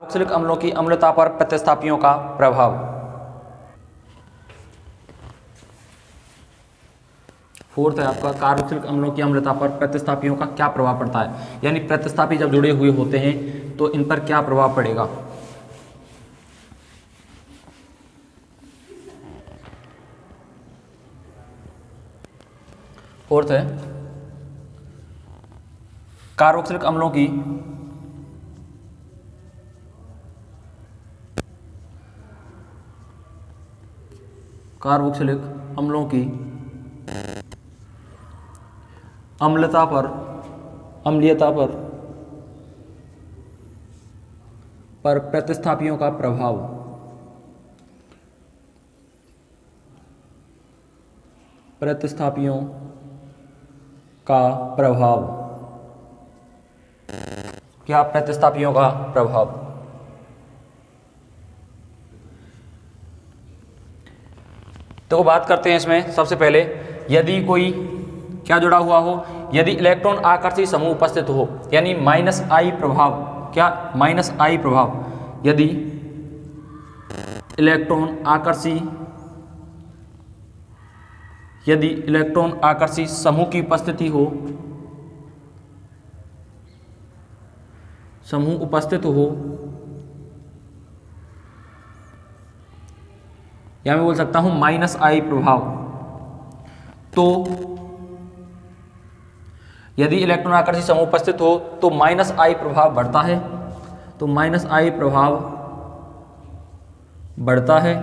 Carboxylic अम्लों की अम्लता पर प्रतिस्थापियों का प्रभाव। फोर्थ है आपका कार्बोक्सिलिक अम्लों की अम्लता पर प्रतिस्थापियों का क्या प्रभाव पड़ता है, यानी प्रतिस्थापी जब जुड़े हुए होते हैं तो इन पर क्या प्रभाव पड़ेगा। फोर्थ है कार्बोक्सिलिक अम्लों की अम्लता पर प्रतिस्थापियों का प्रभाव। क्या प्रतिस्थापियों का प्रभाव। तो बात करते हैं इसमें सबसे पहले, यदि कोई क्या जुड़ा हुआ हो, यदि इलेक्ट्रॉन आकर्षी समूह उपस्थित हो, यानी माइनस आई प्रभाव। क्या माइनस आई प्रभाव, यदि इलेक्ट्रॉन आकर्षी समूह की उपस्थिति हो, या मैं बोल सकता हूं माइनस आई प्रभाव। तो यदि इलेक्ट्रॉन आकर्षी समूह उपस्थित हो तो माइनस आई प्रभाव बढ़ता है,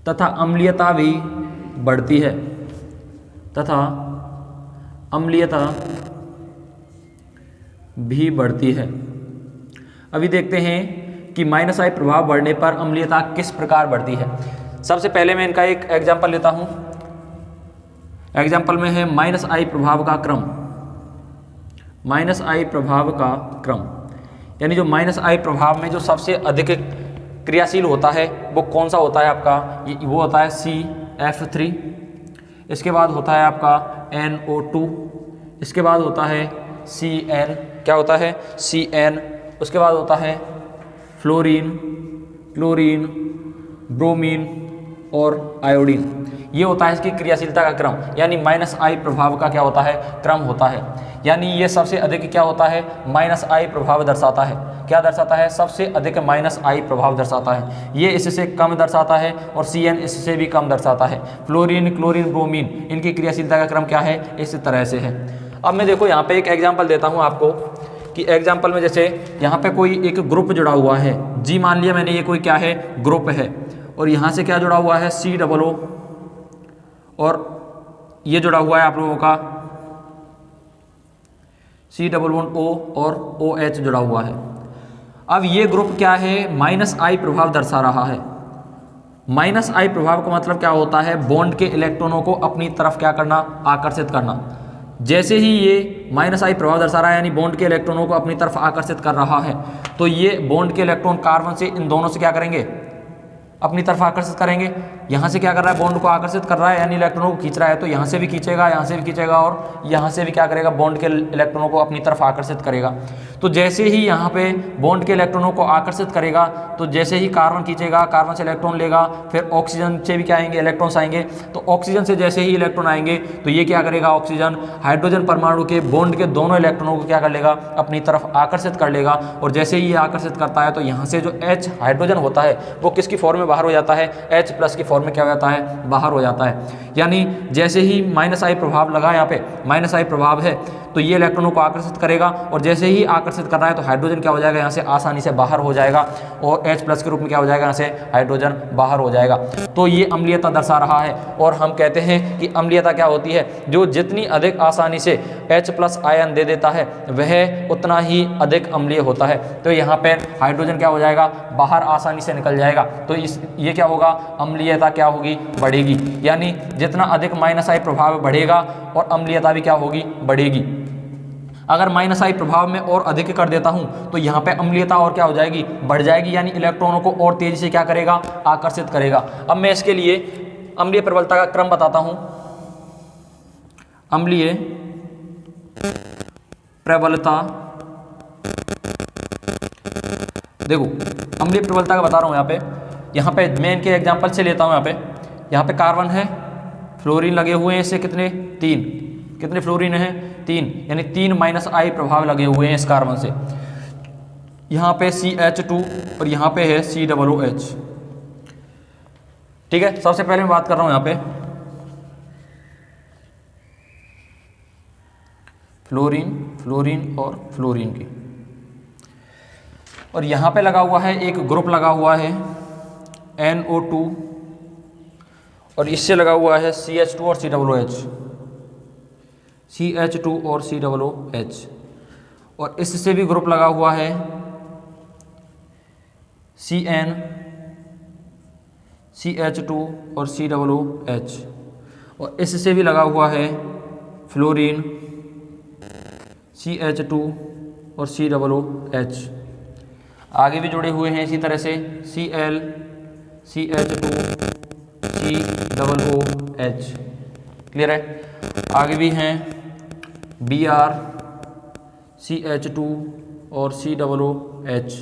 तथा अम्लीयता भी बढ़ती है, अभी देखते हैं कि माइनस आई प्रभाव बढ़ने पर अम्लीयता किस प्रकार बढ़ती है। सबसे पहले मैं इनका एक एग्जाम्पल लेता हूं। एग्जाम्पल में है माइनस आई प्रभाव का क्रम। यानी जो माइनस आई प्रभाव में जो सबसे अधिक क्रियाशील होता है वो कौन सा होता है आपका, वो होता है CF3। इसके बाद होता है आपका NO2। इसके बाद होता है CN, क्या होता है CN। उसके बाद होता है फ्लोरीन, क्लोरीन, ब्रोमीन और आयोडीन। ये होता है इसकी क्रियाशीलता का क्रम, यानी माइनस आई प्रभाव का क्या होता है, क्रम होता है। यानी ये सबसे अधिक क्या होता है, माइनस आई प्रभाव दर्शाता है। क्या दर्शाता है, सबसे अधिक माइनस आई प्रभाव दर्शाता है। ये इससे कम दर्शाता है और CN इससे भी कम दर्शाता है। फ्लोरीन, क्लोरीन, ब्रोमीन, इनकी क्रियाशीलता का क्रम क्या है, इस तरह से है। अब मैं देखो यहाँ पे एक एग्जाम्पल देता हूँ आपको कि एग्जाम्पल में जैसे यहाँ पे कोई एक ग्रुप जुड़ा हुआ है G, मान लिया मैंने, ये कोई क्या है, ग्रुप है, और यहाँ से क्या जुड़ा हुआ है COO, और ये जुड़ा हुआ है आप लोगों का C11O और OH जुड़ा हुआ है। अब ये ग्रुप क्या है, माइनस आई प्रभाव दर्शा रहा है। माइनस आई प्रभाव का मतलब क्या होता है, बॉन्ड के इलेक्ट्रॉनों को अपनी तरफ क्या करना, आकर्षित करना। जैसे ही ये माइनस आई प्रभाव दर्शा रहा है, यानी बॉन्ड के इलेक्ट्रॉनों को अपनी तरफ आकर्षित कर रहा है, तो ये बॉन्ड के इलेक्ट्रॉन कार्बन से इन दोनों से क्या करेंगे, अपनी तरफ आकर्षित करेंगे। यहाँ से क्या कर रहा है, बॉन्ड को आकर्षित कर रहा है, यानी इलेक्ट्रॉनों को खींच रहा है, तो यहाँ से भी खींचेगा, यहाँ से भी खींचेगा, और यहाँ से भी क्या करेगा, बॉन्ड के इलेक्ट्रॉनों को अपनी तरफ आकर्षित करेगा। तो जैसे ही यहाँ पे बॉन्ड के इलेक्ट्रॉनों को आकर्षित करेगा, तो जैसे ही कार्बन खींचेगा, कार्बन से इलेक्ट्रॉन लेगा, फिर ऑक्सीजन से भी क्या आएंगे, इलेक्ट्रॉन्स आएंगे। तो ऑक्सीजन से जैसे ही इलेक्ट्रॉन आएंगे तो ये क्या करेगा, ऑक्सीजन हाइड्रोजन परमाणु के बॉन्ड के दोनों इलेक्ट्रॉनों को क्या कर लेगा, अपनी तरफ आकर्षित कर लेगा। और जैसे ही ये आकर्षित करता है तो यहाँ से जो H हाइड्रोजन होता है वो किसकी फॉर्म में बाहर हो जाता है, H+ की फॉर्म में क्या हो जाता है, बाहर हो जाता है। यानी जैसे ही माइनस आई प्रभाव लगा, यहाँ पे माइनस आई प्रभाव है, तो ये इलेक्ट्रॉनों को आकर्षित करेगा, और जैसे ही आकर्षित कर रहा है तो हाइड्रोजन क्या हो जाएगा, यहाँ से आसानी से बाहर हो जाएगा, और H+ के रूप में क्या हो जाएगा, यहाँ से हाइड्रोजन बाहर हो जाएगा। तो ये अम्लीयता दर्शा रहा है, और हम कहते हैं कि अम्लीयता क्या होती है, जो जितनी अधिक आसानी से H+ आयन दे देता है वह उतना ही अधिक अम्लीय होता है। तो यहाँ पे हाइड्रोजन क्या हो जाएगा, बाहर आसानी से निकल जाएगा। तो ये क्या होगा, अम्लीयता क्या होगी, बढ़ेगी। यानी जितना अधिक माइनस आई प्रभाव बढ़ेगा और अम्लीयता भी क्या होगी, बढ़ेगी। अगर माइनस आई प्रभाव में और अधिक कर देता हूं तो यहाँ पे अम्लीयता और क्या हो जाएगी, बढ़ जाएगी, यानी इलेक्ट्रॉनों को और तेजी से क्या करेगा, आकर्षित करेगा। अब मैं इसके लिए अम्लीय प्रबलता का क्रम बताता हूं। अम्लीय प्रबलता देखो अम्लीय प्रबलता का बता रहा हूँ यहाँ पे मैं इनके एग्जाम्पल से लेता हूँ। यहाँ पे कार्बन है, फ्लोरीन लगे हुए हैं, इससे कितने 3, कितने फ्लोरीन है 3, यानी 3 -I प्रभाव लगे हुए हैं इस कार्बन से। यहाँ पे CH2 और यहाँ पे है COOH। ठीक है, सबसे पहले मैं बात कर रहा हूँ यहाँ पे फ्लोरीन और फ्लोरीन की, और यहाँ पे लगा हुआ है एक ग्रुप लगा हुआ है NO2 और इससे लगा हुआ है CH2 और COOH, और इससे भी ग्रुप लगा हुआ है CN, CH2 और COOH, और इससे भी लगा हुआ है फ्लोरीन, CH2 और COOH। आगे भी जुड़े हुए हैं इसी तरह से Cl, CH2, COOH। क्लियर है? आगे भी हैं Br, CH2 और COOH,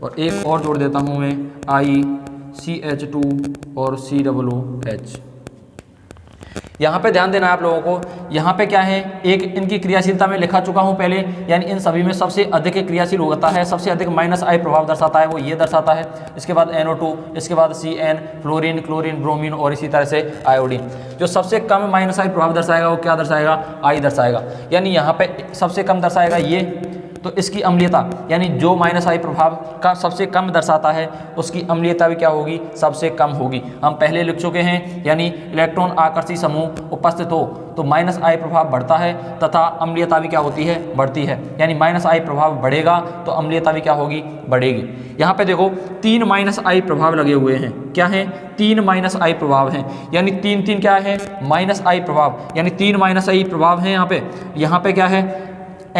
और एक और जोड़ देता हूँ मैं I, CH2 और COOH। यहाँ पे ध्यान देना है आप लोगों को। यहाँ पे क्या है, एक इनकी क्रियाशीलता में लिखा चुका हूँ पहले, यानी इन सभी में सबसे अधिक क्रियाशील होता है, सबसे अधिक -I प्रभाव दर्शाता है, वो ये दर्शाता है। इसके बाद NO2, इसके बाद CN, फ्लोरीन, क्लोरीन, ब्रोमीन और इसी तरह से आयोडीन। जो सबसे कम -I प्रभाव दर्शाएगा वो क्या दर्शाएगा, I दर्शाएगा। यानी यहाँ पे सबसे कम दर्शाएगा ये, तो इसकी अम्लीयता यानी जो -I प्रभाव का सबसे कम दर्शाता है उसकी अम्लीयता भी क्या होगी, सबसे कम होगी। हम पहले लिख चुके हैं, यानी इलेक्ट्रॉन आकर्षी समूह उपस्थित हो तो -I प्रभाव बढ़ता है तथा अम्लीयता भी क्या होती है, बढ़ती है। यानी -I प्रभाव बढ़ेगा तो अम्लीयता भी क्या होगी, बढ़ेगी। यहाँ पे देखो 3 -I प्रभाव लगे हुए हैं। क्या है, 3 -I प्रभाव हैं, यानी 3 क्या है, -I प्रभाव, यानी 3 -I प्रभाव हैं। यहाँ पे क्या है,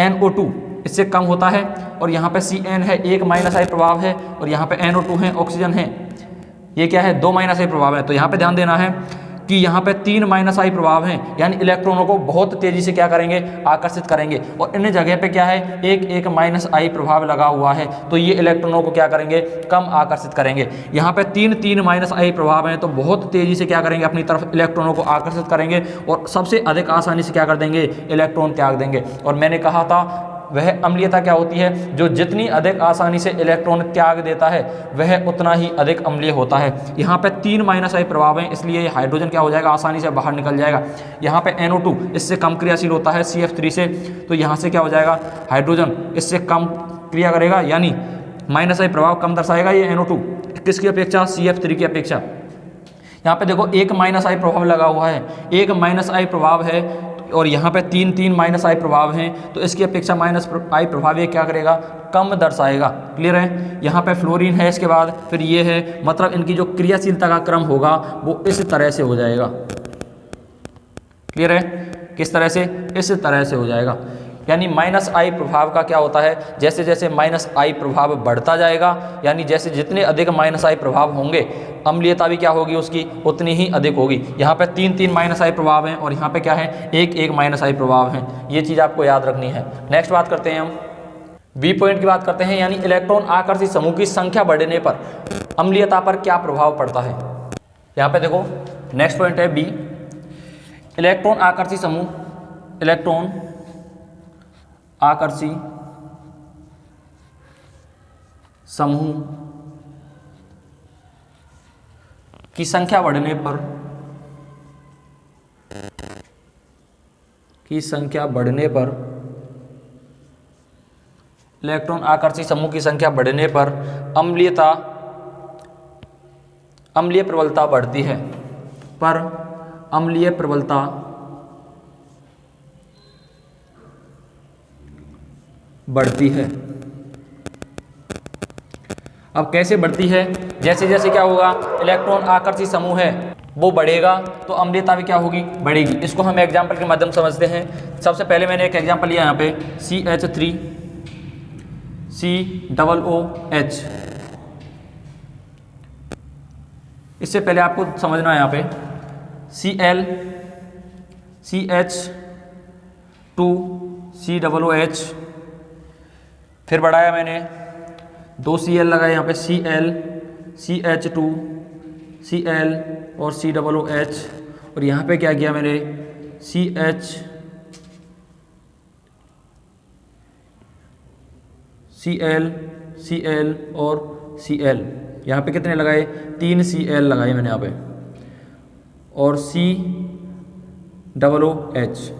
NO2 इससे कम होता है, और यहाँ पे CN है, 1 -I प्रभाव है, और यहाँ पे NO2 है, ऑक्सीजन है, ये क्या है, 2 -I प्रभाव है। तो यहाँ पे ध्यान देना है कि यहाँ पे 3 -I प्रभाव हैं, यानी इलेक्ट्रॉनों को बहुत तेजी से क्या करेंगे, आकर्षित करेंगे, और इन जगह पे क्या है, एक -I प्रभाव लगा हुआ है, तो ये इलेक्ट्रॉनों को क्या करेंगे, कम आकर्षित करेंगे। यहाँ पे 3 -I प्रभाव हैं, तो बहुत तेजी से क्या करेंगे, अपनी तरफ इलेक्ट्रॉनों को आकर्षित करेंगे, और सबसे अधिक आसानी से क्या कर देंगे, इलेक्ट्रॉन त्याग देंगे। और मैंने कहा था वह अम्लीयता क्या होती है, जो जितनी अधिक आसानी से इलेक्ट्रॉन त्याग देता है वह उतना ही अधिक अम्लीय होता है। यहाँ पे 3 -I प्रभाव हैं, इसलिए हाइड्रोजन क्या हो जाएगा, आसानी से बाहर निकल जाएगा। यहाँ पे NO2 इससे कम क्रियाशील होता है CF3 से, तो यहाँ से क्या हो जाएगा, हाइड्रोजन इससे कम क्रिया करेगा, यानी -I प्रभाव कम दर्शाएगा ये NO2 किसकी अपेक्षा, CF3 की अपेक्षा। यहाँ पे देखो 1 -I प्रभाव लगा हुआ है, 1 -I प्रभाव है, और यहाँ पे 3 -I प्रभाव हैं, तो इसकी अपेक्षा -I प्रभाव ये क्या करेगा, कम दर्शाएगा। क्लियर है? यहाँ पे फ्लोरीन है, इसके बाद फिर ये है, मतलब इनकी जो क्रियाशीलता का क्रम होगा वो इस तरह से हो जाएगा। क्लियर है? किस तरह से, इस तरह से हो जाएगा। यानी -I प्रभाव का क्या होता है, जैसे जैसे -I प्रभाव बढ़ता जाएगा, यानी जैसे जितने अधिक -I प्रभाव होंगे अम्लीयता भी क्या होगी उसकी, उतनी ही अधिक होगी। यहाँ पे 3 -I प्रभाव हैं, और यहाँ पे क्या है, 1 -I प्रभाव हैं। ये चीज़ आपको याद रखनी है। नेक्स्ट बात करते हैं हम बी पॉइंट की बात करते हैं, यानी इलेक्ट्रॉन आकर्षी समूह की संख्या बढ़ने पर अम्लीयता पर क्या प्रभाव पड़ता है। यहाँ पे देखो नेक्स्ट पॉइंट है बी, इलेक्ट्रॉन आकर्षी समूह, इलेक्ट्रॉन आकर्षी समूह की संख्या बढ़ने पर, इलेक्ट्रॉन आकर्षी समूह की संख्या बढ़ने पर अम्लीय प्रबलता बढ़ती है, अम्लीय प्रबलता बढ़ती है। अब कैसे बढ़ती है, जैसे जैसे क्या होगा, इलेक्ट्रॉन आकर्षी समूह है वो बढ़ेगा तो अम्लीयता भी क्या होगी, बढ़ेगी। इसको हम एग्जाम्पल के माध्यम से समझते हैं। सबसे पहले मैंने एक एग्जाम्पल लिया यहाँ पे CH3 COOH। इससे पहले आपको समझना है यहाँ पे Cl CH2 COOH, फिर बढ़ाया मैंने 2 Cl लगाए यहाँ पे, Cl, CH2, Cl और COOH, और यहाँ पे क्या किया मैंने, Cl, Cl और Cl। यहाँ पे कितने लगाए, 3 Cl लगाए मैंने यहाँ पे, और COOH।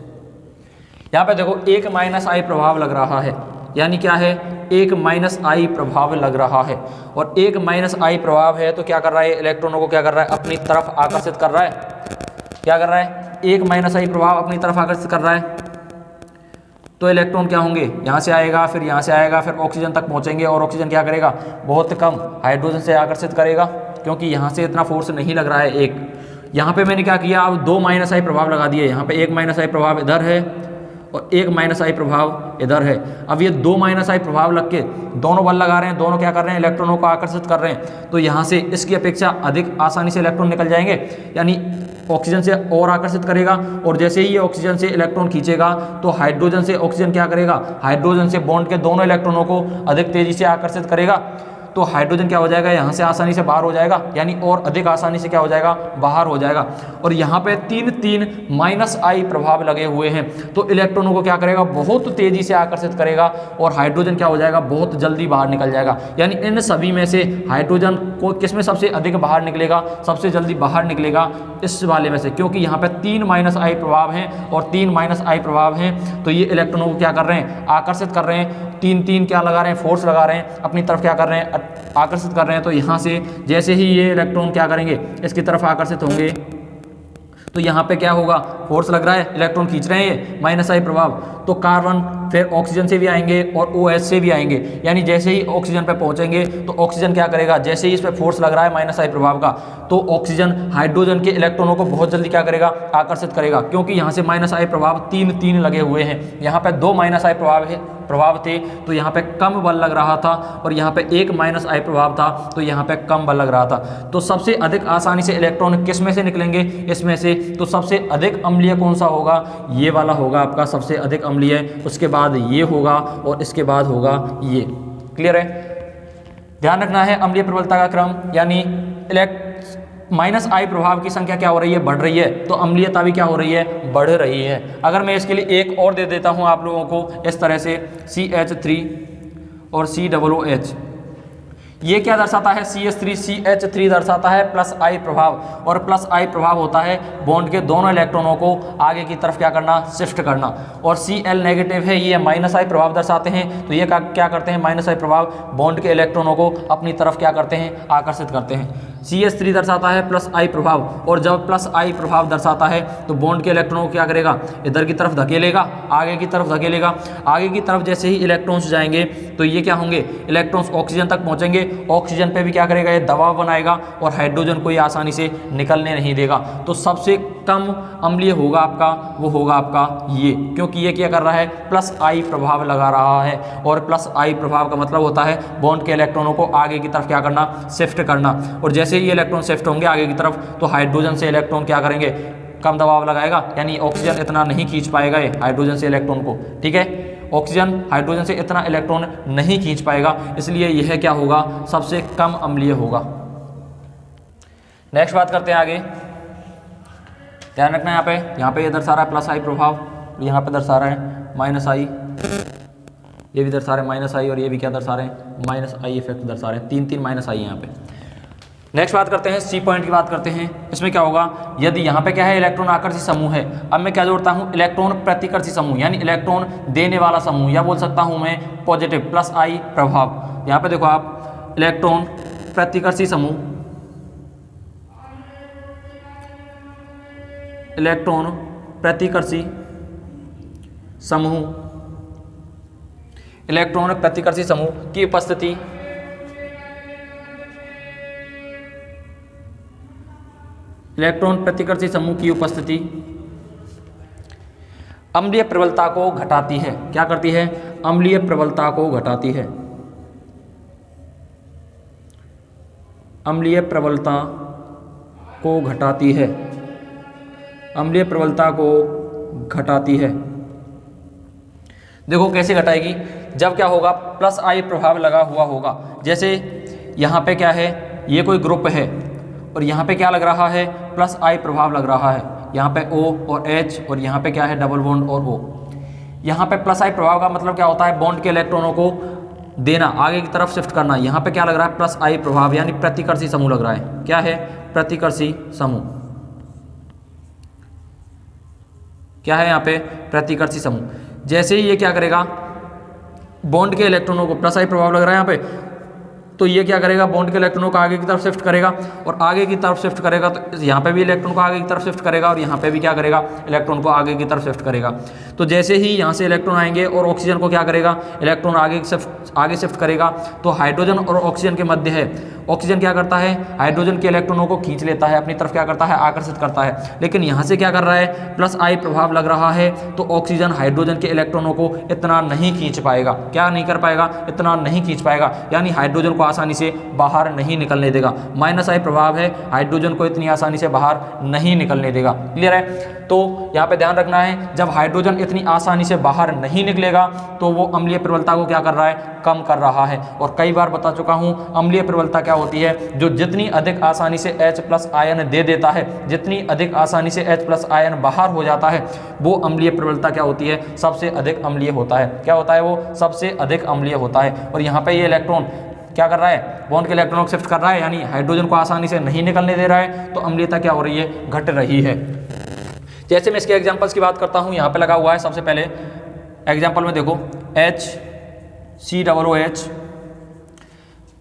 यहाँ पे देखो एक -I प्रभाव लग रहा है, यानी क्या है, एक -I प्रभाव लग रहा है, और एक -I प्रभाव है तो क्या कर रहा है, इलेक्ट्रॉनों को क्या कर रहा है, अपनी तरफ आकर्षित कर रहा है। क्या कर रहा है, एक -I प्रभाव अपनी तरफ आकर्षित कर रहा है, तो इलेक्ट्रॉन क्या होंगे, यहाँ से आएगा, फिर यहाँ से आएगा, फिर ऑक्सीजन तक पहुँचेंगे, और ऑक्सीजन क्या करेगा, बहुत कम हाइड्रोजन से आकर्षित करेगा, क्योंकि यहाँ से इतना फोर्स नहीं लग रहा है। एक यहाँ पे मैंने क्या किया, अब 2 -I प्रभाव लगा दिए, यहाँ पे एक -I प्रभाव इधर है और एक -I प्रभाव इधर है। अब ये 2 -I प्रभाव लग के दोनों बल लगा रहे हैं, दोनों क्या कर रहे हैं, इलेक्ट्रॉनों को आकर्षित कर रहे हैं, तो यहाँ से इसकी अपेक्षा अधिक आसानी से इलेक्ट्रॉन निकल जाएंगे, यानी ऑक्सीजन से और आकर्षित करेगा, और जैसे ही ये ऑक्सीजन से इलेक्ट्रॉन खींचेगा तो हाइड्रोजन से ऑक्सीजन क्या करेगा, हाइड्रोजन से बॉन्ड के दोनों इलेक्ट्रॉनों को अधिक तेजी से आकर्षित करेगा, तो हाइड्रोजन क्या हो जाएगा, यहाँ से आसानी से बाहर हो जाएगा, यानी और अधिक आसानी से क्या हो जाएगा, बाहर हो जाएगा। और यहाँ पे 3 -I प्रभाव लगे हुए हैं, तो इलेक्ट्रॉनों को क्या करेगा, बहुत तेजी से आकर्षित करेगा, और हाइड्रोजन क्या हो जाएगा, बहुत जल्दी बाहर निकल जाएगा। यानी इन सभी में से हाइड्रोजन को किसमें सबसे अधिक बाहर निकलेगा, सबसे जल्दी बाहर निकलेगा इस वाले में से, क्योंकि यहाँ पे 3 -I प्रभाव हैं, और 3 -I प्रभाव हैं तो ये इलेक्ट्रॉनों को क्या कर रहे हैं, आकर्षित कर रहे हैं, 3 क्या लगा रहे हैं, फोर्स लगा रहे हैं, अपनी तरफ क्या कर रहे हैं, आकर्षित कर रहे हैं। तो यहाँ से जैसे ही ये इलेक्ट्रॉन क्या करेंगे, इसकी तरफ आकर्षित होंगे, तो यहाँ पे क्या होगा, फोर्स लग रहा है, इलेक्ट्रॉन खींच रहे हैं ये -I प्रभाव, तो कार्बन फिर ऑक्सीजन से भी आएंगे और OH से भी आएंगे, यानी जैसे ही ऑक्सीजन पे पहुंचेंगे तो ऑक्सीजन क्या करेगा, जैसे ही इस पे फोर्स लग रहा है -I प्रभाव का, तो ऑक्सीजन हाइड्रोजन के इलेक्ट्रॉनों को बहुत जल्दी क्या करेगा, आकर्षित करेगा, क्योंकि यहाँ से -I प्रभाव 3 लगे हुए हैं, यहाँ पे 2 -I प्रभाव थे तो यहाँ पे कम बल लग रहा था, और यहाँ पे एक -I प्रभाव था तो यहाँ पे कम बल लग रहा था। तो सबसे अधिक आसानी से इलेक्ट्रॉन किस में से निकलेंगे, इसमें से, तो सबसे अधिक अम्लीय कौन सा होगा, ये वाला होगा आपका सबसे अधिक अम्लीय, उसके बाद ये होगा, और इसके बाद होगा ये। क्लियर है, ध्यान रखना है अम्लीय प्रबलता का क्रम, यानी -I प्रभाव की संख्या क्या हो रही है, बढ़ रही है, तो अम्लीयता भी क्या हो रही है, बढ़ रही है। अगर मैं इसके लिए एक और दे देता हूं आप लोगों को इस तरह से, CH3 और COOH, ये क्या दर्शाता है, CH3 दर्शाता है +I प्रभाव, और +I प्रभाव होता है बॉन्ड के दोनों इलेक्ट्रॉनों को आगे की तरफ क्या करना, शिफ्ट करना, और Cl नेगेटिव है, ये -I प्रभाव दर्शाते हैं, तो ये क्या करते हैं, -I प्रभाव बॉन्ड के इलेक्ट्रॉनों को अपनी तरफ क्या करते हैं, आकर्षित करते हैं। CH3 दर्शाता है +I प्रभाव, और जब +I प्रभाव दर्शाता है तो बॉन्ड के इलेक्ट्रॉनों को क्या करेगा, इधर की तरफ धकेलेगा, आगे की तरफ धकेलेगा, आगे की तरफ जैसे ही इलेक्ट्रॉन्स जाएंगे तो ये क्या होंगे, इलेक्ट्रॉन्स ऑक्सीजन तक पहुंचेंगे, ऑक्सीजन पे भी क्या करेगा, ये दबाव बनाएगा, और हाइड्रोजन को ये आसानी से निकलने नहीं देगा। तो सबसे कम अम्लीय होगा आपका, वो होगा आपका ये, क्योंकि ये क्या कर रहा है, +I प्रभाव लगा रहा है, और +I प्रभाव का मतलब होता है बॉन्ड के इलेक्ट्रॉनों को आगे की तरफ क्या करना, शिफ्ट करना, और जैसे ही ये इलेक्ट्रॉन शिफ्ट होंगे आगे की तरफ तो हाइड्रोजन से इलेक्ट्रॉन क्या करेंगे, कम दबाव लगाएगा, यानी ऑक्सीजन इतना नहीं खींच पाएगा ये हाइड्रोजन से इलेक्ट्रॉन को। ठीक है, ऑक्सीजन हाइड्रोजन से इतना इलेक्ट्रॉन नहीं खींच पाएगा, इसलिए यह क्या होगा, सबसे कम अम्लीय होगा। नेक्स्ट बात करते हैं आगे, ध्यान रखना यहाँ पे ये दर्शा रहा है +I प्रभाव, यहाँ पे दर्शा रहा है -I, ये भी दर्शा रहे हैं -I, और ये भी क्या दर्शा रहे हैं, -I इफेक्ट दर्शा रहे हैं, 3 -I यहाँ पे। नेक्स्ट बात करते हैं, C पॉइंट की बात करते हैं। इसमें क्या होगा, यदि यहाँ पे क्या है, इलेक्ट्रॉन आकर्षी समूह है, अब मैं क्या जोड़ता हूँ, इलेक्ट्रॉन प्रतिकर्षी समूह, यानी इलेक्ट्रॉन देने वाला समूह, या बोल सकता हूँ मैं पॉजिटिव +I प्रभाव। यहाँ पे देखो आप, इलेक्ट्रॉन प्रतिकर्षी समूह, इलेक्ट्रॉन प्रतिकर्षी समूह, इलेक्ट्रॉन प्रतिकर्षी समूह की उपस्थिति इलेक्ट्रॉन प्रतिकर्षी समूह की उपस्थिति अम्लीय प्रबलता को घटाती है। क्या करती है, अम्लीय प्रबलता को घटाती है, अम्लीय प्रबलता को घटाती है, अम्लीय प्रबलता को घटाती है। देखो कैसे घटाएगी, जब क्या होगा, प्लस आई प्रभाव लगा हुआ होगा। जैसे यहाँ पे क्या है, ये कोई ग्रुप है और यहाँ पे क्या लग रहा है, प्लस आई प्रभाव लग रहा है। यहाँ पे O और H और यहाँ पे क्या है, डबल बॉन्ड और O। यहाँ पे प्लस आई प्रभाव का मतलब क्या होता है, बॉन्ड के इलेक्ट्रॉनों को देना, आगे की तरफ शिफ्ट करना। यहाँ पे क्या लग रहा है, प्लस आई प्रभाव यानी प्रतिकर्षी समूह लग रहा है। क्या है, प्रतिकर्षी समूह। क्या है यहाँ पे, प्रतिकर्षी समूह। जैसे ही ये क्या करेगा, बॉन्ड के इलेक्ट्रॉनों को, प्लस आई प्रभाव लग रहा है यहाँ पे, तो ये क्या करेगा, बॉन्ड के इलेक्ट्रॉनों को आगे की तरफ शिफ्ट करेगा और आगे की तरफ शिफ्ट करेगा तो यहाँ पे भी इलेक्ट्रॉन को आगे की तरफ शिफ्ट करेगा और यहाँ पे भी क्या करेगा, इलेक्ट्रॉन को आगे की तरफ शिफ्ट करेगा। तो जैसे ही यहाँ से इलेक्ट्रॉन आएंगे और ऑक्सीजन को क्या करेगा, इलेक्ट्रॉन आगे शिफ्ट करेगा, तो हाइड्रोजन और ऑक्सीजन के मध्य है। ऑक्सीजन क्या करता है, हाइड्रोजन के इलेक्ट्रॉनों को खींच लेता है, अपनी तरफ क्या करता है, आकर्षित करता है। लेकिन यहाँ से क्या कर रहा है, प्लस आई प्रभाव लग रहा है, तो ऑक्सीजन हाइड्रोजन के इलेक्ट्रॉनों को इतना नहीं खींच पाएगा। क्या नहीं कर पाएगा, इतना नहीं खींच पाएगा, यानी हाइड्रोजन को आसानी से बाहर नहीं निकलने देगा। माइनस आई प्रभाव है, हाइड्रोजन को इतनी आसानी से बाहर नहीं निकलने देगा। क्लियर है। तो यहाँ पे ध्यान रखना है, जब हाइड्रोजन इतनी आसानी से बाहर नहीं निकलेगा तो वो अम्लीय प्रबलता को क्या कर रहा है, कम कर रहा है। और कई बार बता चुका हूँ, अम्लीय प्रबलता क्या होती है, जो जितनी अधिक आसानी से H+ आयन दे देता है, जितनी अधिक आसानी से H+ आयन बाहर हो जाता है, वो अम्लीय प्रबलता क्या होती है, सबसे अधिक अम्लीय होता है। क्या होता है, वो सबसे अधिक अम्लीय होता है। और यहाँ पे ये इलेक्ट्रॉन क्या कर रहा है, बॉन्ड के इलेक्ट्रॉन को शिफ्ट कर रहा है, यानी हाइड्रोजन को आसानी से नहीं निकलने दे रहा है, तो अम्लीयता क्या हो रही है, घट रही है। जैसे मैं इसके एग्जांपल्स की बात करता हूँ, यहाँ पे लगा हुआ है सबसे पहले एग्जांपल में देखो, HCOOH,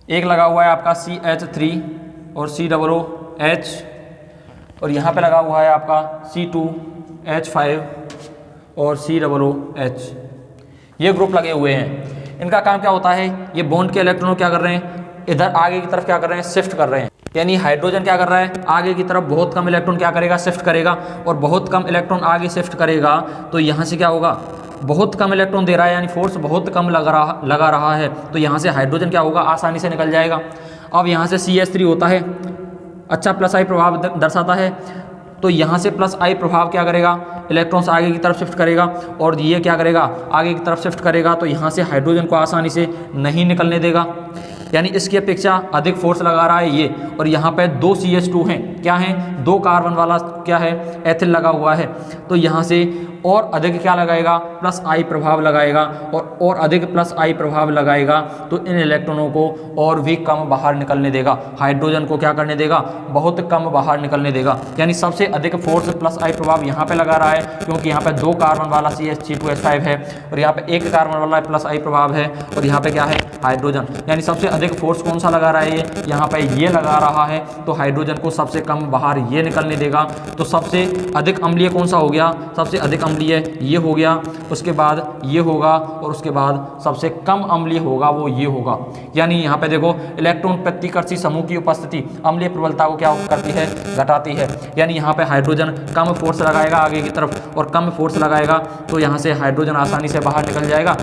एक लगा हुआ है आपका CH3 और COOH, और यहाँ पे लगा हुआ है आपका C2H5 और COOH। ये ग्रुप लगे हुए हैं। इनका काम क्या होता है, ये बॉन्ड के इलेक्ट्रॉन क्या कर रहे हैं, इधर आगे की तरफ क्या कर रहे हैं, शिफ्ट कर रहे हैं। यानी हाइड्रोजन क्या कर रहा है, आगे की तरफ बहुत कम इलेक्ट्रॉन क्या करेगा, शिफ्ट करेगा, और बहुत कम इलेक्ट्रॉन आगे शिफ्ट करेगा तो यहाँ से क्या होगा, बहुत कम इलेक्ट्रॉन दे रहा है, यानी फोर्स बहुत कम लगा रहा है, तो यहाँ से हाइड्रोजन क्या होगा, आसानी से निकल जाएगा। अब यहाँ से CH3 होता है, अच्छा प्लस आई प्रभाव दर्शाता है, तो यहाँ से प्लस आई प्रभाव क्या करेगा, इलेक्ट्रॉन्स आगे की तरफ शिफ्ट करेगा, और ये क्या करेगा, आगे की तरफ शिफ्ट करेगा, तो यहाँ से हाइड्रोजन को आसानी से नहीं निकलने देगा, यानी इसकी अपेक्षा अधिक फोर्स लगा रहा है ये। और यहाँ पे 2 CH2 हैं, क्या हैं, 2 कार्बन वाला क्या है, एथिल लगा हुआ है, तो यहाँ से और अधिक क्या लगाएगा, प्लस आई प्रभाव लगाएगा, और अधिक प्लस आई प्रभाव लगाएगा, तो इन इलेक्ट्रॉनों को और भी कम बाहर निकलने देगा, हाइड्रोजन को क्या करने देगा, बहुत कम बाहर निकलने देगा। यानी सबसे अधिक फोर्स प्लस आई प्रभाव यहाँ पे लगा रहा है, क्योंकि यहाँ पे 2 कार्बन वाला CH2H5 है, और यहाँ पे 1 कार्बन वाला प्लस आई प्रभाव है, और यहाँ पे क्या है, हाइड्रोजन। यानी सबसे अधिक फोर्स कौन सा लगा रहा है, ये यहाँ पे ये लगा रहा है, तो हाइड्रोजन को सबसे कम बाहर ये निकलने देगा। तो सबसे अधिक अम्लीय कौन सा हो गया, सबसे अधिक अम्लीय ये हो गया, उसके बाद ये होगा, और उसके बाद सबसे कम अम्लीय होगा वो ये होगा। यानी यहाँ पे देखो, इलेक्ट्रॉन प्रतिकर्षी समूह की उपस्थिति अम्लीय प्रबलता को क्या करती है, घटाती है। यानी यहाँ पे हाइड्रोजन कम फोर्स लगाएगा आगे की तरफ, और कम फोर्स लगाएगा तो यहाँ से हाइड्रोजन आसानी से बाहर निकल जाएगा।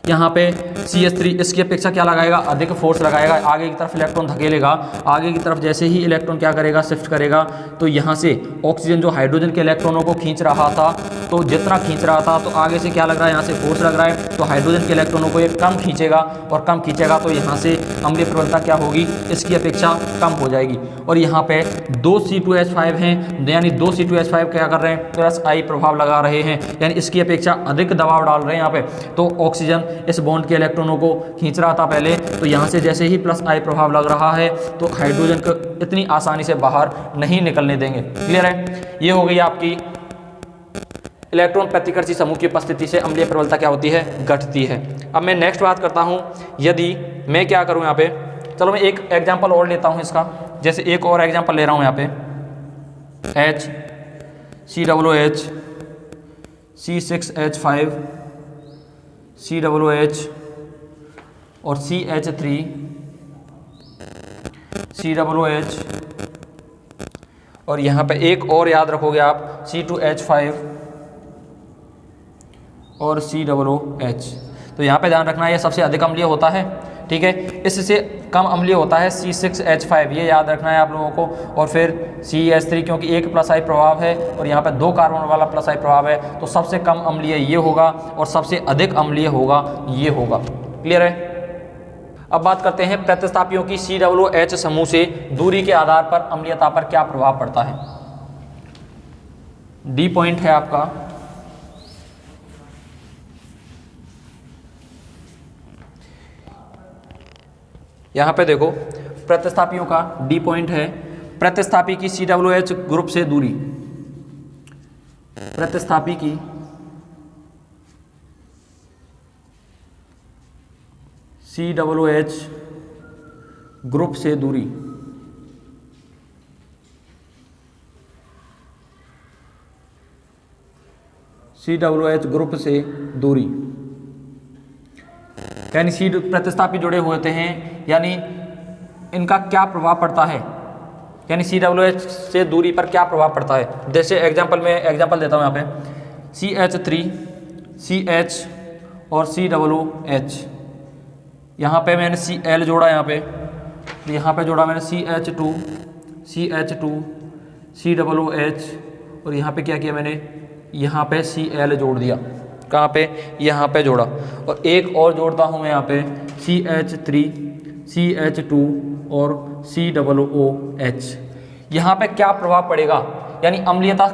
यहाँ पे CH3 इसकी अपेक्षा क्या लगाएगा, अधिक फोर्स लगाएगा, आगे की तरफ इलेक्ट्रॉन धकेलेगा, आगे की तरफ जैसे ही इलेक्ट्रॉन क्या करेगा, शिफ्ट करेगा, तो यहाँ से ऑक्सीजन जो हाइड्रोजन के इलेक्ट्रॉनों को खींच रहा था, तो जितना खींच रहा था, तो आगे से क्या लग रहा है, यहाँ से फोर्स लग रहा है, तो हाइड्रोजन के इलेक्ट्रॉनों को ये कम खींचेगा, और कम खींचेगा तो यहाँ से अम्लीय प्रबलता क्या होगी, इसकी अपेक्षा कम हो जाएगी। और यहाँ पे 2 C2H5 हैं, यानी 2 C2H5 क्या कर रहे हैं, प्लस आई प्रभाव लगा रहे हैं, यानी इसकी अपेक्षा अधिक दबाव डाल रहे हैं यहाँ पे। तो ऑक्सीजन इस बॉन्ड के इलेक्ट्रॉनों को खींच रहा था पहले, तो यहाँ से जैसे ही प्लस आई प्रभाव लग रहा है, तो हाइड्रोजन को इतनी आसानी से बाहर नहीं निकलने देंगे। क्लियर है। ये हो गई आपकी इलेक्ट्रॉन प्रतिकर्षी समूह की उपस्थिति से अम्लीय प्रबलता क्या होती है, घटती है। अब मैं नेक्स्ट बात करता हूँ, यदि मैं क्या करूँ यहाँ पे, चलो मैं एक एग्जाम्पल और लेता हूँ इसका। जैसे एक और एग्जाम्पल ले रहा हूँ यहाँ पे, HCOOH, C6H5, COOH और CH3, COOH, और यहाँ पे एक और याद रखोगे आप, C2H5 और COOH। तो यहाँ पे ध्यान रखना, ये सबसे अधिक अम्लीय होता है, ठीक है। इससे कम अम्लीय होता है C6H5, ये याद रखना है आप लोगों को। और फिर CH3 क्योंकि एक प्लस आई प्रभाव है और यहाँ पे 2 कार्बन वाला प्लस आई प्रभाव है, तो सबसे कम अम्लीय ये होगा और सबसे अधिक अम्लीय होगा ये होगा। क्लियर है। अब बात करते हैं प्रतिस्थापियों की COOH समूह से दूरी के आधार पर अम्लीयता पर क्या प्रभाव पड़ता है। डी पॉइंट है आपका। यहां पे देखो प्रतिस्थापियों का डी पॉइंट है, प्रतिस्थापी की COOH ग्रुप से दूरी, प्रतिस्थापी की COOH ग्रुप से दूरी, COOH ग्रुप से दूरी, यानी सी प्रतिस्थापी जुड़े हुए होते हैं, यानी इनका क्या प्रभाव पड़ता है, यानी COOH से दूरी पर क्या प्रभाव पड़ता है। जैसे एग्जांपल देता हूँ यहाँ पे CH3 CH और COOH, यहाँ पे मैंने Cl जोड़ा, यहाँ पे जोड़ा मैंने CH2 COOH, और यहाँ पे क्या किया मैंने, यहाँ पे Cl जोड़ दिया। कहाँ पे, यहाँ पे जोड़ा। और एक और जोड़ता हूँ मैं यहाँ पे CH3 CH2 और COOH। यहाँ पे क्या प्रभाव पड़ेगा, यानी अम्लीयता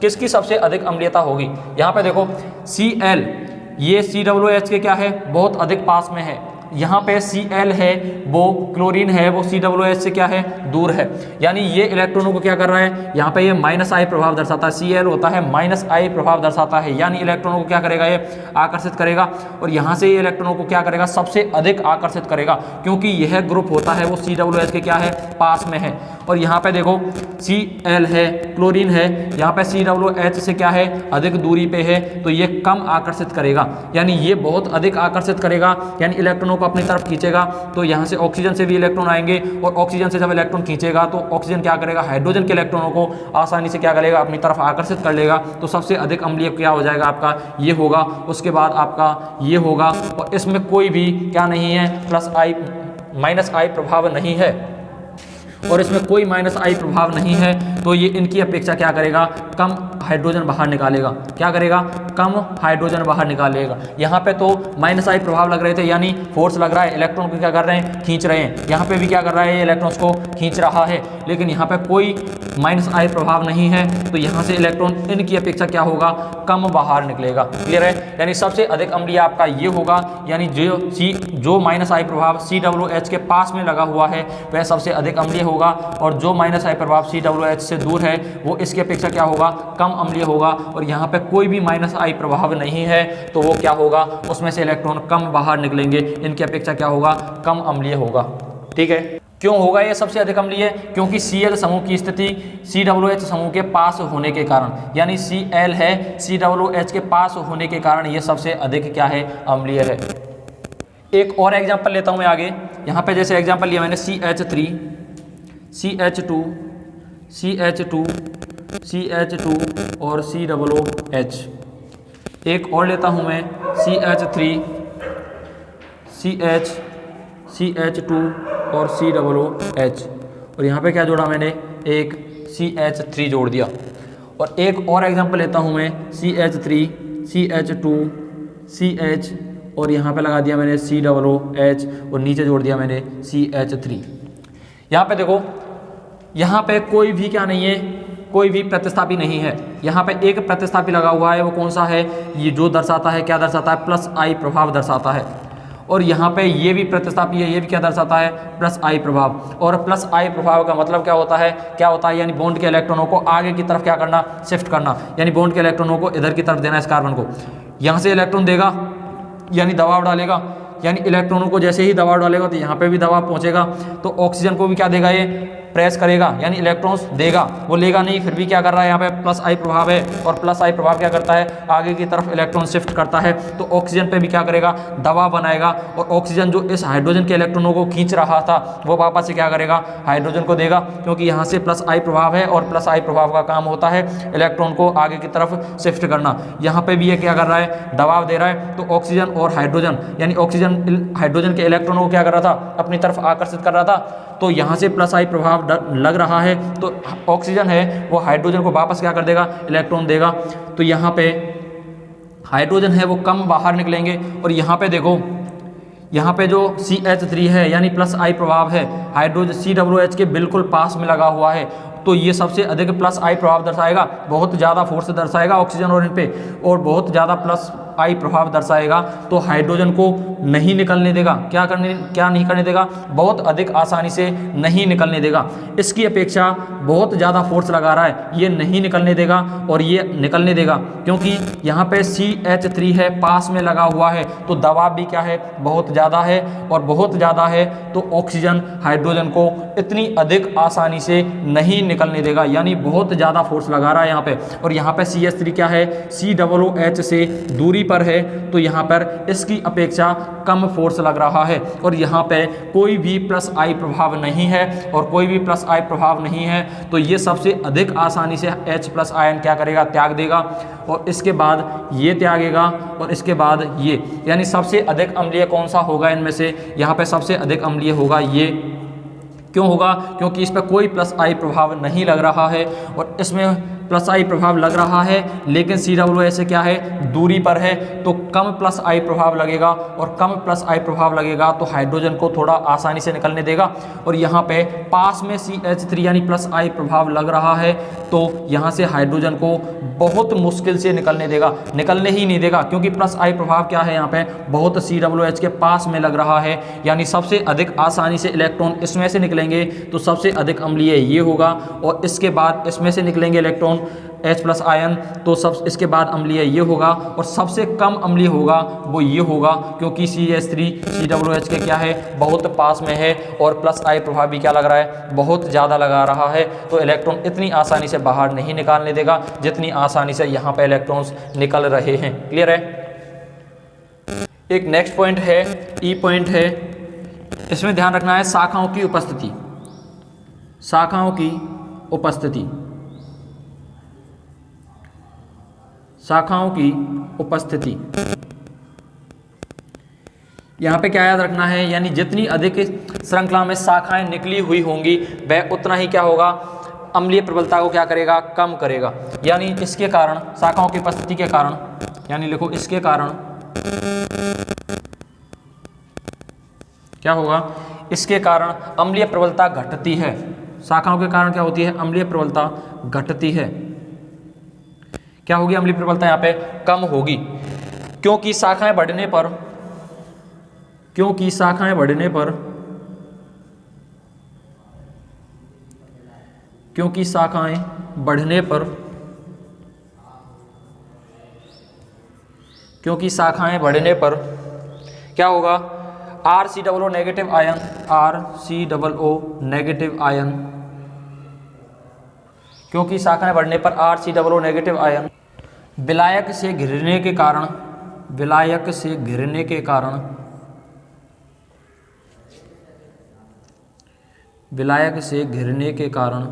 किसकी सबसे अधिक अम्लीयता होगी। यहाँ पे देखो Cl, ये COOH के क्या है, बहुत अधिक पास में है। यहाँ पे Cl है, वो क्लोरीन है, वो COOH से क्या है, दूर है। यानी ये इलेक्ट्रॉनों को क्या कर रहा है, यहाँ पे ये -I प्रभाव दर्शाता है। Cl होता है -I प्रभाव दर्शाता है, यानी इलेक्ट्रॉनों को क्या करेगा, ये आकर्षित करेगा। और यहाँ से ये इलेक्ट्रॉनों को क्या करेगा, सबसे अधिक आकर्षित करेगा, क्योंकि यह ग्रुप होता है वो COOH के क्या है, पास में है। और यहाँ पे देखो Cl है, क्लोरीन है, यहाँ पे COOH से क्या है, अधिक दूरी पे है, तो ये कम आकर्षित करेगा। यानी ये बहुत अधिक आकर्षित करेगा, यानी इलेक्ट्रॉनों को अपनी तरफ खींचेगा। तो यहाँ से ऑक्सीजन से भी इलेक्ट्रॉन आएंगे, और ऑक्सीजन से जब इलेक्ट्रॉन खींचेगा तो ऑक्सीजन क्या करेगा, हाइड्रोजन के इलेक्ट्रॉनों को आसानी से क्या करेगा, अपनी तरफ आकर्षित कर लेगा। तो सबसे अधिक अम्लीय क्या हो जाएगा आपका, ये होगा। उसके बाद आपका ये होगा, और इसमें कोई भी क्या नहीं है, -I प्रभाव नहीं है, और इसमें कोई -I प्रभाव नहीं है। तो ये इनकी अपेक्षा क्या करेगा, कम हाइड्रोजन बाहर निकालेगा। क्या करेगा, कम हाइड्रोजन बाहर निकालेगा। यहाँ पे तो -I प्रभाव लग रहे थे, यानी फोर्स लग रहा है, इलेक्ट्रॉन को क्या कर रहे हैं, खींच रहे हैं। यहाँ पे भी क्या कर रहा है, ये इलेक्ट्रॉन्स को खींच रहा है, लेकिन यहाँ पे कोई -I प्रभाव नहीं है। तो यहाँ से इलेक्ट्रॉन इनकी अपेक्षा क्या होगा, कम बाहर निकलेगा। क्लियर है। यानी सबसे अधिक अम्लीय आपका ये होगा, यानी जो -I प्रभाव COOH के पास में लगा हुआ है वह सबसे अधिक अम्लीय होगा, और जो -I प्रभाव COOH से दूर है वो इसकी अपेक्षा क्या होगा, कम अम्लीय होगा। और यहाँ पे कोई भी -I प्रभाव नहीं है, तो वो क्या होगा, उसमें से इलेक्ट्रॉन कम बाहर निकलेंगे, इनकी अपेक्षा क्या होगा, कम अम्लीय होगा। ठीक है। क्यों होगा ये सबसे अधिक अम्लीय, क्योंकि Cl समूह की स्थिति COOH समूह के पास होने के कारण, यानी Cl है COOH के पास होने के कारण ये सबसे अधिक क्या है, अम्लीय है। एक और एग्जांपल लेता हूं मैं आगे। यहाँ पे जैसे एग्जांपल लिया मैंने CH3 CH2 और COOH। एक और लेता हूं मैं CH3 CH2 और COOH, और यहाँ पे क्या जोड़ा मैंने, एक CH3 जोड़ दिया। और एक और एग्जांपल लेता हूं मैं CH3 CH2 CH, और यहाँ पे लगा दिया मैंने COOH, और नीचे जोड़ दिया मैंने CH3। यहाँ पे देखो, यहाँ पे कोई भी क्या नहीं है, कोई भी प्रतिस्थापी नहीं है। यहाँ पे एक प्रतिस्थापी लगा हुआ है, वो कौन सा है, ये जो दर्शाता है, क्या दर्शाता है, +I प्रभाव दर्शाता है। और यहाँ पे ये भी प्रतिस्थापी है, ये भी क्या दर्शाता है, +I प्रभाव। और +I प्रभाव का मतलब क्या होता है, यानी बॉन्ड के इलेक्ट्रॉनों को आगे की तरफ क्या करना, शिफ्ट करना, यानी बॉन्ड के इलेक्ट्रॉनों को इधर की तरफ देना, इस कार्बन को। यहाँ से इलेक्ट्रॉन देगा, यानी दबाव डालेगा, यानी इलेक्ट्रॉनों को जैसे ही दबाव डालेगा तो यहाँ पे भी दबाव पहुँचेगा, तो ऑक्सीजन को भी क्या देगा, ये प्रेस करेगा यानी इलेक्ट्रॉन्स देगा, वो लेगा नहीं, फिर भी क्या कर रहा है यहाँ पे प्लस आई प्रभाव है, और प्लस आई प्रभाव क्या करता है, आगे की तरफ इलेक्ट्रॉन शिफ्ट करता है, तो ऑक्सीजन पे भी क्या करेगा, दबाव बनाएगा, और ऑक्सीजन जो इस हाइड्रोजन के इलेक्ट्रॉनों को खींच रहा था वो वापस से क्या करेगा, हाइड्रोजन को देगा, क्योंकि यहाँ से प्लस आई प्रभाव है, और प्लस आई प्रभाव का काम होता है इलेक्ट्रॉन को आगे की तरफ शिफ्ट करना। यहाँ पे भी ये क्या कर रहा है, दबाव दे रहा है, तो ऑक्सीजन और हाइड्रोजन यानी ऑक्सीजन हाइड्रोजन के इलेक्ट्रॉनों को क्या कर रहा था, अपनी तरफ आकर्षित कर रहा था, तो यहाँ से प्लस आई प्रभाव लग रहा है, तो ऑक्सीजन है वो हाइड्रोजन को वापस क्या कर देगा, इलेक्ट्रॉन देगा, तो यहाँ पे हाइड्रोजन है वो कम बाहर निकलेंगे, और यहाँ पे देखो यहाँ पे जो CH3 है यानी प्लस आई प्रभाव है, हाइड्रोजन COOH के बिल्कुल पास में लगा हुआ है, तो ये सबसे अधिक प्लस आई प्रभाव दर्शाएगा, बहुत ज़्यादा फोर्स दर्शाएगा ऑक्सीजन और इन पे, और बहुत ज़्यादा प्लस आई प्रभाव दर्शाएगा, तो हाइड्रोजन को नहीं निकलने देगा, क्या नहीं करने देगा, बहुत अधिक आसानी से नहीं निकलने देगा। इसकी अपेक्षा बहुत ज़्यादा फोर्स लगा रहा है, ये नहीं निकलने देगा और ये निकलने देगा, क्योंकि यहाँ पे CH3 है पास में लगा हुआ है, तो दबाव भी क्या है, बहुत ज़्यादा है, और बहुत ज़्यादा है तो ऑक्सीजन हाइड्रोजन को इतनी अधिक आसानी से नहीं निकलने देगा, यानी बहुत ज़्यादा फोर्स लगा रहा है यहाँ पे। और यहाँ पे CH3 क्या है, COOH से दूरी पर है, तो यहाँ पर इसकी अपेक्षा कम फोर्स लग रहा है, और यहाँ पे कोई भी प्लस आई प्रभाव नहीं है, और कोई भी प्लस आई प्रभाव नहीं है, तो ये सबसे अधिक आसानी से H+ आयन क्या करेगा, त्याग देगा, और इसके बाद ये त्यागेगा, और इसके बाद ये, यानी सबसे अधिक अम्लीय कौन सा होगा इनमें से, यहाँ पे सबसे अधिक अम्लीय होगा ये। क्यों होगा, क्योंकि इस पर कोई प्लस आई प्रभाव नहीं लग रहा है, और इसमें प्लस आई प्रभाव लग रहा है, लेकिन COOH से क्या है, दूरी पर है, तो कम प्लस आई प्रभाव लगेगा, और कम प्लस आई प्रभाव लगेगा तो हाइड्रोजन को थोड़ा आसानी से निकलने देगा। और यहाँ पे पास में CH3 यानी प्लस आई प्रभाव लग रहा है, तो यहाँ से हाइड्रोजन को बहुत मुश्किल से निकलने देगा, निकलने ही नहीं देगा, क्योंकि प्लस आई प्रभाव क्या है, यहाँ पे बहुत COOH के पास में लग रहा है, यानी सबसे अधिक आसानी से इलेक्ट्रॉन इसमें से निकलेंगे, तो सबसे अधिक अम्लीय ये होगा, और इसके बाद इसमें से निकलेंगे इलेक्ट्रॉन H+ आयन, तो सब इसके बाद अम्लीय ये होगा, और सबसे कम अम्लीय होगा वो ये होगा, क्योंकि CH3 COOH के क्या है, बहुत पास में है, और प्लस आई प्रभाव भी क्या लग रहा है, बहुत ज़्यादा लगा रहा है, तो इलेक्ट्रॉन इतनी आसानी से बाहर नहीं निकालने देगा जितनी आसानी से यहाँ पे इलेक्ट्रॉन्स निकल रहे हैं। क्लियर है। एक नेक्स्ट पॉइंट है, ई पॉइंट है, इसमें ध्यान रखना है शाखाओं की उपस्थिति, शाखाओं की उपस्थिति, शाखाओं की उपस्थिति। यहाँ पे क्या याद रखना है, यानी जितनी अधिक श्रृंखला में शाखाएं निकली हुई होंगी वह उतना ही क्या होगा, अम्लीय प्रबलता को क्या करेगा, कम करेगा। यानी इसके कारण, शाखाओं की उपस्थिति के कारण, यानी लिखो इसके कारण क्या होगा, इसके कारण अम्लीय प्रबलता घटती है। शाखाओं के कारण क्या होती है, अम्लीय प्रबलता घटती है। क्या होगी, अम्लीय प्रबलता यहाँ पे कम होगी, क्योंकि शाखाएं बढ़ने पर, क्योंकि शाखाएं बढ़ने पर, क्योंकि शाखाएं बढ़ने पर, क्योंकि शाखाएं बढ़ने पर क्या होगा, RCOO negative ion, RCOO negative ion, क्योंकि शाखाएं बढ़ने पर RCOO नेगेटिव आयन विलायक से घिरने के कारण, विलायक से घिरने के कारण, विलायक से घिरने के कारण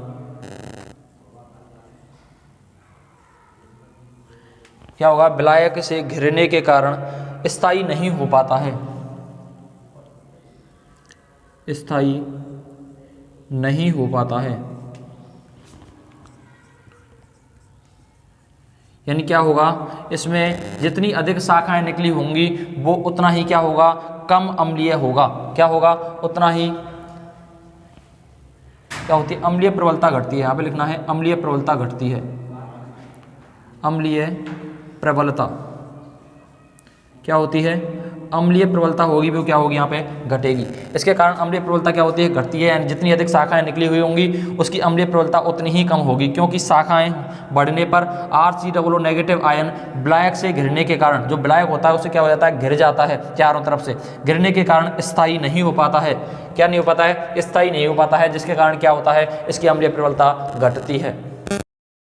क्या होगा, विलायक से घिरने के कारण स्थायी नहीं हो पाता है, स्थायी नहीं हो पाता है। यानी क्या होगा, इसमें जितनी अधिक शाखाएं निकली होंगी वो उतना ही क्या होगा, कम अम्लीय होगा। क्या होगा, उतना ही क्या होती है, अम्लीय प्रबलता घटती है। यहाँ पे लिखना है अम्लीय प्रबलता घटती है, अम्लीय प्रबलता क्या होती है, अम्लीय प्रबलता होगी वो क्या होगी यहाँ पे घटेगी। इसके कारण अम्लीय प्रबलता क्या होती है, घटती है, यानी जितनी अधिक शाखाएं निकली हुई होंगी उसकी अम्लीय प्रबलता उतनी ही कम होगी, क्योंकि शाखाएं बढ़ने पर RCOO नेगेटिव आयन विलायक से घिरने के कारण, जो विलायक होता है उससे क्या हो जाता है, घिर जाता है चारों तरफ से, घिरने के कारण स्थायी नहीं हो पाता है। क्या नहीं हो पाता है, स्थायी नहीं हो पाता है, जिसके कारण क्या होता है, इसकी अम्लीय प्रबलता घटती है।